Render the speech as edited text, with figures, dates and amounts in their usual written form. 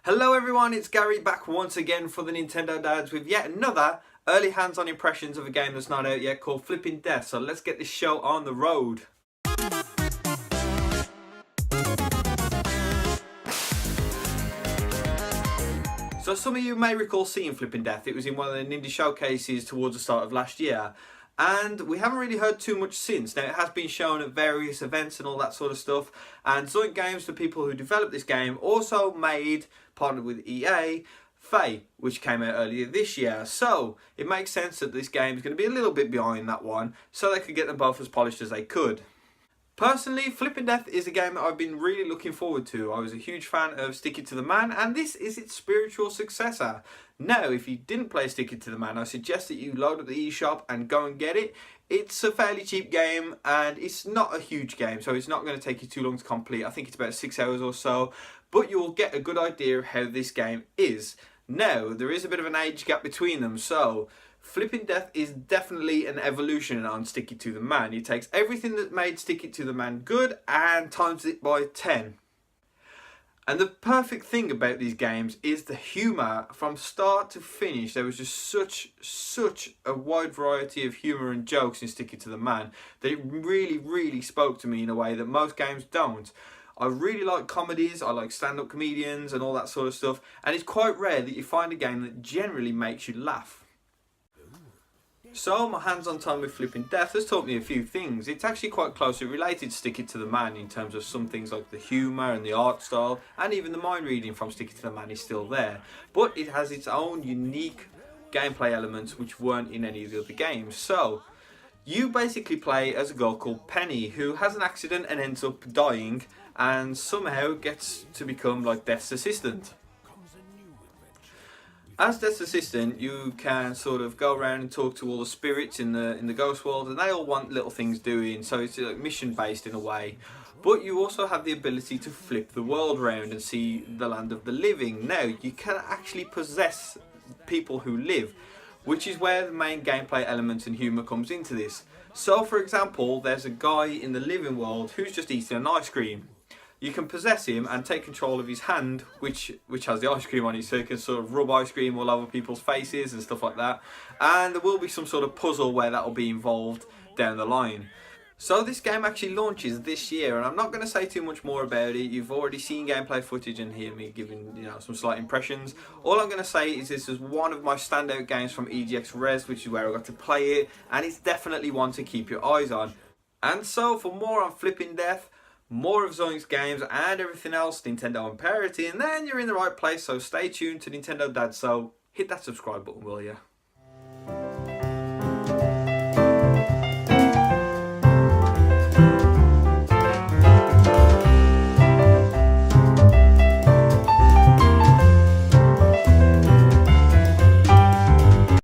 Hello everyone, it's Gary back once again for the Nintendo Dads with yet another early hands-on impressions of a game that's not out yet called Flipping Death. So let's get this show on the road. So some of you may recall seeing Flipping Death. It was in one of the indie showcases towards the start of last year. And we haven't really heard too much since. Now, it has been shown at various events and all that sort of stuff. And Zoink Games, the people who developed this game, also partnered with EA, Faye, which came out earlier this year. So it makes sense that this game is going to be a little bit behind that one, so they could get them both as polished as they could. Personally, Flipping Death is a game that I've been really looking forward to. I was a huge fan of Stick It to the Man, and this is its spiritual successor. Now, if you didn't play Stick It to the Man, I suggest that you load up the eShop and go and get it. It's a fairly cheap game, and it's not a huge game, so it's not going to take you too long to complete. I think it's about 6 hours or so, but you'll get a good idea of how this game is. Now, there is a bit of an age gap between them, so Flipping Death is definitely an evolution on Stick It to the Man. It takes everything that made Stick It to the Man good and times it by 10. And the perfect thing about these games is the humour from start to finish. There was just such a wide variety of humour and jokes in Stick It to the Man that it really spoke to me in a way that most games don't. I really like comedies, I like stand-up comedians and all that sort of stuff, and it's quite rare that you find a game that generally makes you laugh. So my hands-on time with Flipping Death has taught me a few things. It's actually quite closely related to Stick It to the Man in terms of some things like the humour and the art style, and even the mind reading from Stick It to the Man is still there. But it has its own unique gameplay elements which weren't in any of the other games. So you basically play as a girl called Penny who has an accident and ends up dying and somehow gets to become like Death's assistant. As Death's assistant, you can sort of go around and talk to all the spirits in the ghost world, and they all want little things doing, so it's like mission based in a way. But you also have the ability to flip the world around and see the land of the living. Now, you can actually possess people who live, which is where the main gameplay elements and humour comes into this. So for example, there's a guy in the living world who's just eating an ice cream. You can possess him and take control of his hand, which has the ice cream on it, so you can sort of rub ice cream all over people's faces and stuff like that. And there will be some sort of puzzle where that will be involved down the line. So this game actually launches this year, and I'm not going to say too much more about it. You've already seen gameplay footage and hear me giving some slight impressions. All I'm going to say is this is one of my standout games from EGX Rezzed, which is where I got to play it, and it's definitely one to keep your eyes on. And so for more on Flipping Death, more of Zoink Games and everything else Nintendo and Parity, and then you're in the right place, so stay tuned to Nintendo Dad. So hit that subscribe button, will ya?